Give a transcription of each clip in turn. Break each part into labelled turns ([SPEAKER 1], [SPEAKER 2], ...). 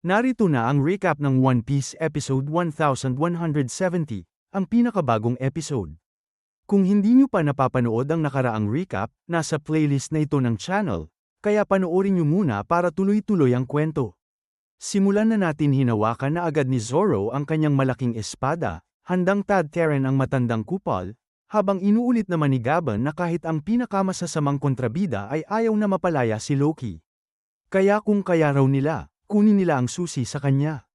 [SPEAKER 1] Narito na ang recap ng One Piece episode 1170, ang pinakabagong episode. Kung hindi nyo pa napapanood ang nakaraang recap, nasa playlist na ito ng channel, kaya panoorin nyo muna para tuloy-tuloy ang kwento. Simulan na natin. Hinawakan na agad ni Zoro ang kanyang malaking espada, handang tadtaran ang matandang kupal, habang inuulit naman ni Gaban na kahit ang pinakamasasamang kontrabida ay ayaw na mapalaya si Loki. Kaya kung kaya raw nila, kunin nila ang susi sa kanya.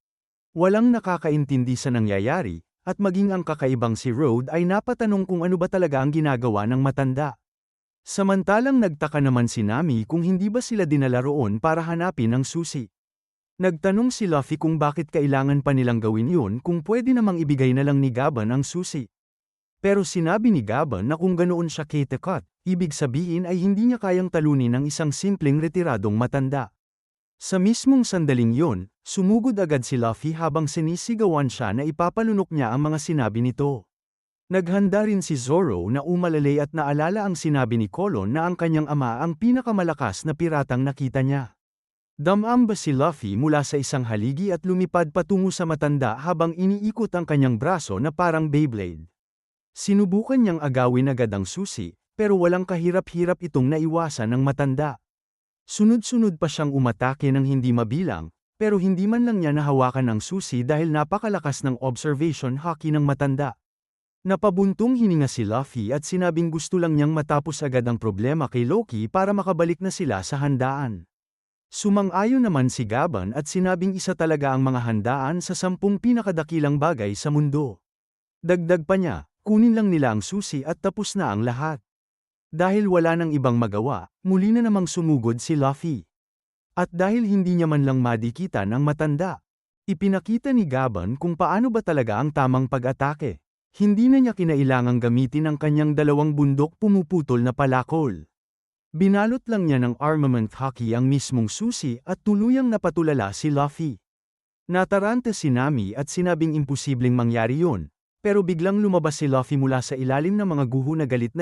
[SPEAKER 1] Walang nakakaintindi sa nangyayari, at maging ang kakaibang si Road ay napatanong kung ano ba talaga ang ginagawa ng matanda. Samantalang nagtaka naman si Nami kung hindi ba sila dinala roon para hanapin ang susi. Nagtanong si Luffy kung bakit kailangan pa nilang gawin yun kung pwede namang ibigay na lang ni Gaban ang susi. Pero sinabi ni Gaban na kung ganoon siya kate-cut, ibig sabihin ay hindi niya kayang talunin ng isang simpleng retiradong matanda. Sa mismong sandaling yun, sumugod agad si Luffy habang sinisigawan siya na ipapalunok niya ang mga sinabi nito. Naghanda rin si Zoro na umalalay at naalala ang sinabi ni Colon na ang kanyang ama ang pinakamalakas na piratang nakita niya. Damamba si Luffy mula sa isang haligi at lumipad patungo sa matanda habang iniikot ang kanyang braso na parang Beyblade. Sinubukan niyang agawin agad ang susi, pero walang kahirap-hirap itong naiwasan ng matanda. Sunod-sunod pa siyang umatake ng hindi mabilang, pero hindi man lang niya nahawakan ang susi dahil napakalakas ng observation haki ng matanda. Napabuntong hininga si Luffy at sinabing gusto lang niyang matapos agad ang problema kay Loki para makabalik na sila sa handaan. Sumang-ayon naman si Gaban at sinabing isa talaga ang mga handaan sa 10 pinakadakilang bagay sa mundo. Dagdag pa niya, kunin lang nila ang susi at tapos na ang lahat. Dahil wala nang ibang magawa, muli na namang sumugod si Luffy. At dahil hindi niya man lang madikitan ang matanda, ipinakita ni Gaban kung paano ba talaga ang tamang pag-atake. Hindi na niya kinailangang gamitin ang kanyang dalawang bundok pumuputol na palakol. Binalot lang niya ng armament haki ang mismong susi at tuluyang napatulala si Luffy. Natarante si Nami at sinabing imposibleng mangyari yun, pero biglang lumabas si Luffy mula sa ilalim ng mga guho na galit,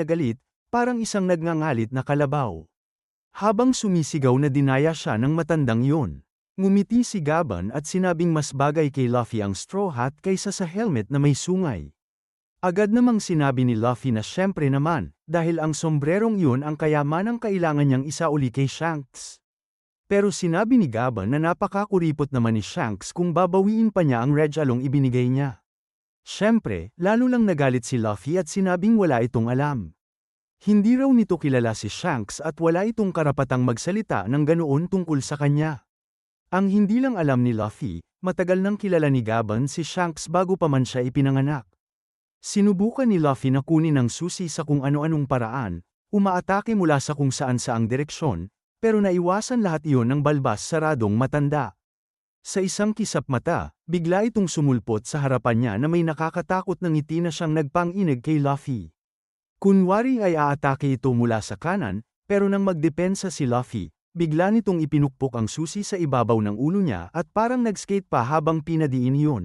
[SPEAKER 1] parang isang nagngangalit na kalabaw. Habang sumisigaw na dinaya siya ng matandang yun, ngumiti si Gaban at sinabing mas bagay kay Luffy ang straw hat kaysa sa helmet na may sungay. Agad namang sinabi ni Luffy na syempre naman, dahil ang sombrerong yun ang kayamanang kailangan niyang isauli kay Shanks. Pero sinabi ni Gaban na napakakuripot naman ni Shanks kung babawiin pa niya ang Red Along ibinigay niya. Syempre, lalo lang nagalit si Luffy at sinabing wala itong alam. Hindi raw nito kilala si Shanks at wala itong karapatang magsalita ng ganoon tungkol sa kanya. Ang hindi lang alam ni Luffy, matagal nang kilala ni Gaban si Shanks bago pa man siya ipinanganak. Sinubukan ni Luffy na kunin ang susi sa kung ano-anong paraan, umaatake mula sa kung saan-saang direksyon, pero naiwasan lahat iyon ng balbas saradong matanda. Sa isang kisap mata, bigla itong sumulpot sa harapan niya na may nakakatakot na ngiti na siyang nagpang-inig kay Luffy. Kunwari ay aatake ito mula sa kanan, pero nang magdepensa si Luffy, bigla nitong ipinukpok ang susi sa ibabaw ng ulo niya at parang nag-skate pa habang pinadiin yun.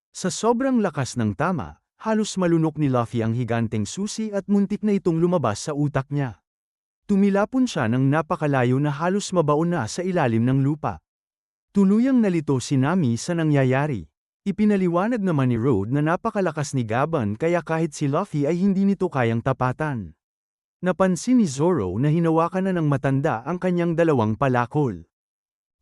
[SPEAKER 1] Sa sobrang lakas ng tama, halos malunok ni Luffy ang higanteng susi at muntik na itong lumabas sa utak niya. Tumilapon siya ng napakalayo na halos mabaon na sa ilalim ng lupa. Tuluyang nalito si Nami sa nangyayari. Ipinaliwanag naman ni Road na napakalakas ni Gaban kaya kahit si Luffy ay hindi nito kayang tapatan. Napansin ni Zoro na hinawakan na ng matanda ang kanyang dalawang palakol.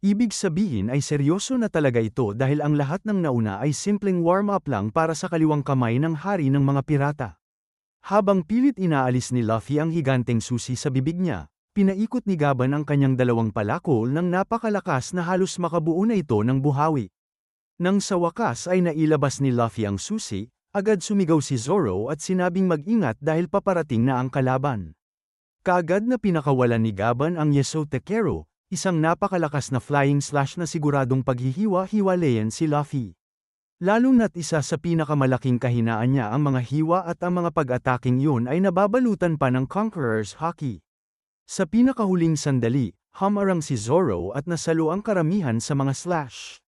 [SPEAKER 1] Ibig sabihin ay seryoso na talaga ito dahil ang lahat ng nauna ay simpleng warm-up lang para sa kaliwang kamay ng hari ng mga pirata. Habang pilit inaalis ni Luffy ang higanteng susi sa bibig niya, pinaikot ni Gaban ang kanyang dalawang palakol ng napakalakas na halos makabuo na ito ng buhawi. Nang sa wakas ay nailabas ni Luffy ang susi, agad sumigaw si Zoro at sinabing mag-ingat dahil paparating na ang kalaban. Kaagad na pinakawalan ni Gaban ang Yesou Tekero, isang napakalakas na flying slash na siguradong paghihiwa-hiwalayan si Luffy. Lalo na't isa sa pinakamalaking kahinaan niya ang mga hiwa at ang mga pag-ataking yun ay nababalutan pa ng Conqueror's Haki. Sa pinakahuling sandali, humarang si Zoro at nasalo ang karamihan sa mga slash.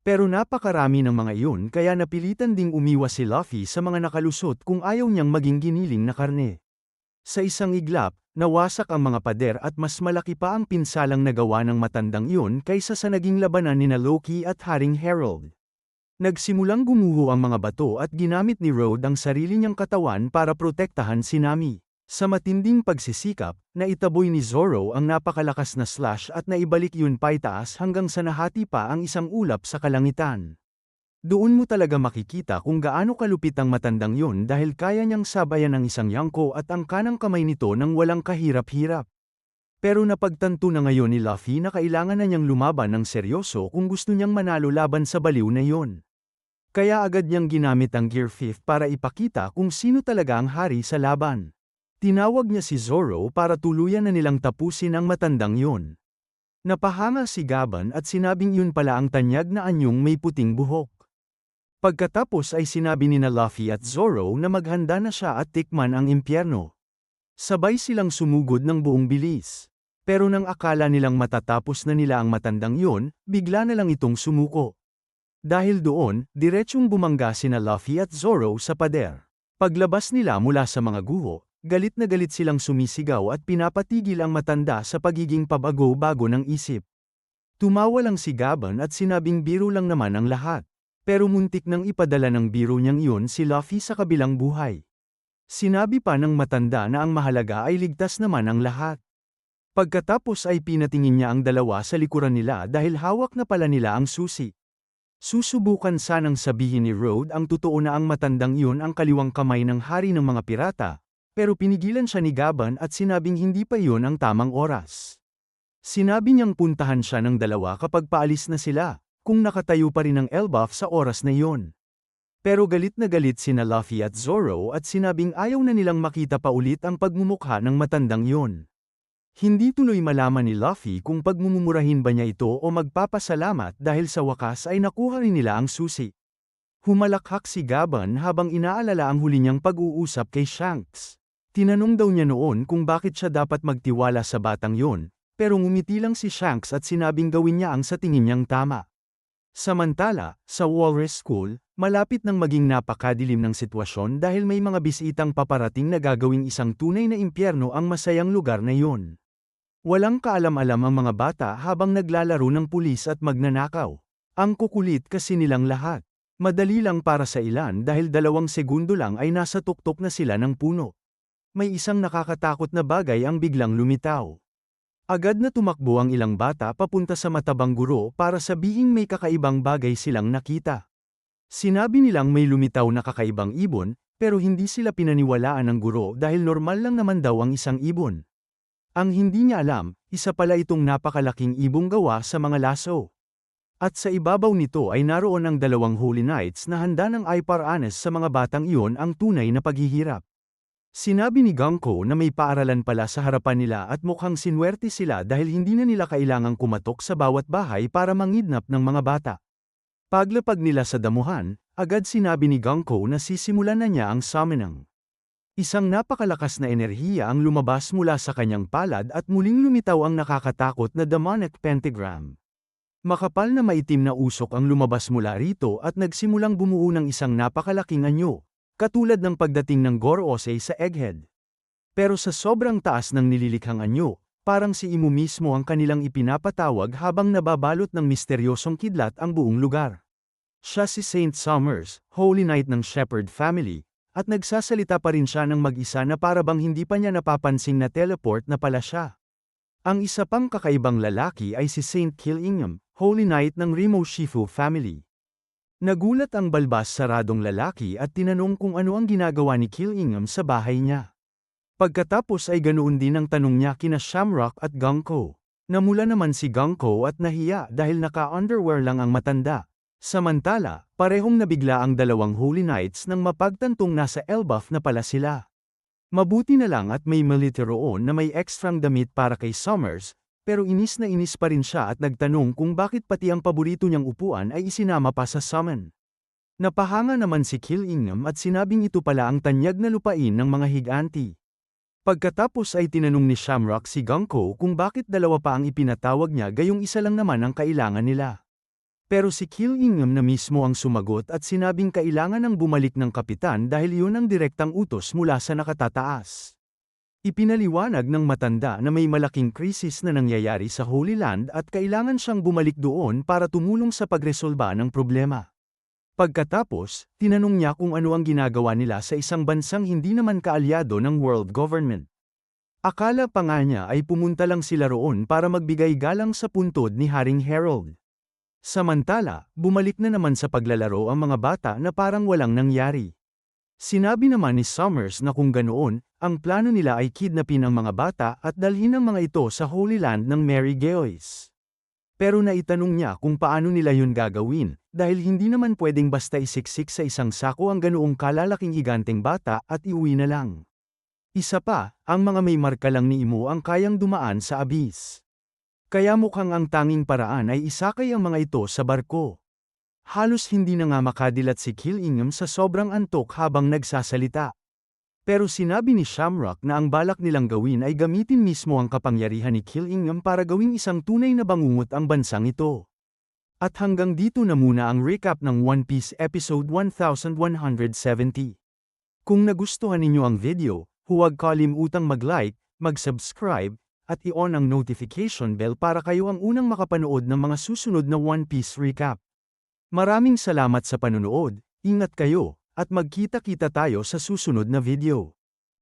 [SPEAKER 1] Pero napakarami ng mga iyon kaya napilitan ding umiwas si Luffy sa mga nakalusot kung ayaw niyang maging giniling na karne. Sa isang iglap, Nawasak ang mga pader at mas malaki pa ang pinsalang nagawa ng matandang iyon kaysa sa naging labanan nina Loki at Haring Herald. Nagsimulang gumuho ang mga bato at ginamit ni Road ang sarili niyang katawan para protektahan si Nami. Sa matinding pagsisikap, naitaboy ni Zoro ang napakalakas na slash at naibalik yun paitaas hanggang sa nahati pa ang isang ulap sa kalangitan. Doon mo talaga makikita kung gaano kalupit ang matandang yun dahil kaya niyang sabayan ang isang yangko at ang kanang kamay nito nang walang kahirap-hirap. Pero napagtanto na ngayon ni Luffy na kailangan na niyang lumaban ng seryoso kung gusto niyang manalo laban sa baliw na yun. Kaya agad niyang ginamit ang Gear 5 para ipakita kung sino talaga ang hari sa laban. Tinawag niya si Zoro para tuluyan na nilang tapusin ang matandang yun. Napahanga si Gaban at sinabing yun pala ang tanyag na anyong may puting buhok. Pagkatapos ay sinabi ni na Luffy at Zoro na maghanda na siya at tikman ang impyerno. Sabay silang sumugod ng buong bilis. Pero nang akala nilang matatapos na nila ang matandang yun, bigla na lang itong sumuko. Dahil doon, diretsyong bumangga sina Luffy at Zoro sa pader. Paglabas nila mula sa mga guho, galit na galit silang sumisigaw at pinapatigil ang matanda sa pagiging pabago-bago ng isip. Tumawa lang si Gaban at sinabing biro lang naman ang lahat. Pero muntik nang ipadala ng biro niyang iyon si Luffy sa kabilang buhay. Sinabi pa ng matanda na ang mahalaga ay ligtas naman ang lahat. Pagkatapos ay pinatingin niya ang dalawa sa likuran nila dahil hawak na pala nila ang susi. Susubukan sanang sabihin ni Road ang totoo na ang matandang iyon ang kaliwang kamay ng hari ng mga pirata, pero pinigilan siya ni Gaban at sinabing hindi pa iyon ang tamang oras. Sinabi niyang puntahan siya ng dalawa kapag paalis na sila, kung nakatayo pa rin ang Elbaf sa oras na iyon. Pero galit na galit sina Luffy at Zoro at sinabing ayaw na nilang makita pa ulit ang pagmumukha ng matandang iyon. Hindi tuloy malaman ni Luffy kung pagmumurahin ba niya ito o magpapasalamat dahil sa wakas ay nakuha rin nila ang susi. Humalakhak si Gaban habang inaalala ang huli niyang pag-uusap kay Shanks. Tinanong daw niya noon kung bakit siya dapat magtiwala sa batang iyon, pero ngumiti lang si Shanks at sinabing gawin niya ang sa tingin niyang tama. Samantala, sa Walrus School, malapit nang maging napakadilim ng sitwasyon dahil may mga bisitang paparating na gagawing isang tunay na impyerno ang masayang lugar na iyon. Walang kaalam-alam ang mga bata habang naglalaro ng pulis at magnanakaw. Ang kukulit kasi nilang lahat. Madali lang para sa ilan dahil 2 segundo lang ay nasa tuktok na sila ng puno. May isang nakakatakot na bagay ang biglang lumitaw. Agad na tumakbo ang ilang bata papunta sa matabang guro para sabihing may kakaibang bagay silang nakita. Sinabi nilang may lumitaw na kakaibang ibon, pero hindi sila pinaniwalaan ng guro dahil normal lang naman daw ang isang ibon. Ang hindi niya alam, isa pala itong napakalaking ibong gawa sa mga laso. At sa ibabaw nito ay naroon ang 2 Holy Knights na handa ng iparanas sa mga batang iyon ang tunay na paghihirap. Sinabi ni Gangko na may paaralan pala sa harapan nila at mukhang sinwerte sila dahil hindi na nila kailangang kumatok sa bawat bahay para mangidnap ng mga bata. Paglapag nila sa damuhan, agad sinabi ni Gangko na sisimulan na niya ang summoning. Isang napakalakas na enerhiya ang lumabas mula sa kanyang palad at muling lumitaw ang nakakatakot na demonic pentagram. Makapal na maitim na usok ang lumabas mula rito at nagsimulang bumuo ng isang napakalaking anyo. Katulad ng pagdating ng Gorosei sa Egghead. Pero sa sobrang taas ng nililikhang anyo, parang si Imu mismo ang kanilang ipinapatawag habang nababalot ng misteryosong kidlat ang buong lugar. Siya si Saint Summers, Holy Knight ng Shepherd family, at nagsasalita pa rin siya ng mag-isa na parabang hindi pa niya napapansing na teleport na pala siya. Ang isa pang kakaibang lalaki ay si Saint Killingham, Holy Knight ng Remo Shifu family. Nagulat ang balbas saradong lalaki at tinanong kung ano ang ginagawa ni Killingham sa bahay niya. Pagkatapos ay ganoon din ang tanong niya kina Shamrock at Gangko. Namula naman si Gangko at nahiya dahil naka-underwear lang ang matanda. Samantala, parehong nabigla ang 2 Holy Knights nang mapagtantong nasa Elbaf na pala sila. Mabuti na lang at may military roon na may ekstrang damit para kay Summers, pero inis na inis pa rin siya at nagtanong kung bakit pati ang paborito niyang upuan ay isinama pa sa summon. Napahanga naman si Killingham at sinabing ito pala ang tanyag na lupain ng mga higanti. Pagkatapos ay tinanong ni Shamrock si Gangko kung bakit 2 pa ang ipinatawag niya gayong isa lang naman ang kailangan nila. Pero si Killingham na mismo ang sumagot at sinabing kailangan ng bumalik ng kapitan dahil yun ang direktang utos mula sa nakatataas. Ipinaliwanag ng matanda na may malaking krisis na nangyayari sa Holy Land at kailangan siyang bumalik doon para tumulong sa pagresolba ng problema. Pagkatapos, tinanong niya kung ano ang ginagawa nila sa isang bansang hindi naman kaalyado ng world government. Akala pa nga niya ay pumunta lang sila roon para magbigay galang sa puntod ni Haring Harold. Samantala, bumalik na naman sa paglalaro ang mga bata na parang walang nangyari. Sinabi naman ni Summers na kung ganoon, ang plano nila ay kidnapin ang mga bata at dalhin ang mga ito sa Holy Land ng Mary Geoise. Pero naitanong niya kung paano nila yun gagawin, dahil hindi naman pwedeng basta isiksik sa isang sako ang ganoong kalalaking higanteng bata at iuwi na lang. Isa pa, ang mga may marka lang ni Imo ang kayang dumaan sa abyss. Kaya mukhang ang tanging paraan ay isakay ang mga ito sa barko. Halos hindi na nga makadilat si Killingham sa sobrang antok habang nagsasalita. Pero sinabi ni Shamrock na ang balak nilang gawin ay gamitin mismo ang kapangyarihan ni Killingham para gawing isang tunay na bangungot ang bansang ito. At hanggang dito na muna ang recap ng One Piece episode 1170. Kung nagustuhan ninyo ang video, huwag kalimutang mag-like, mag-subscribe, at i-on ang notification bell para kayo ang unang makapanood ng mga susunod na One Piece recap. Maraming salamat sa panunood, ingat kayo, at magkita-kita tayo sa susunod na video.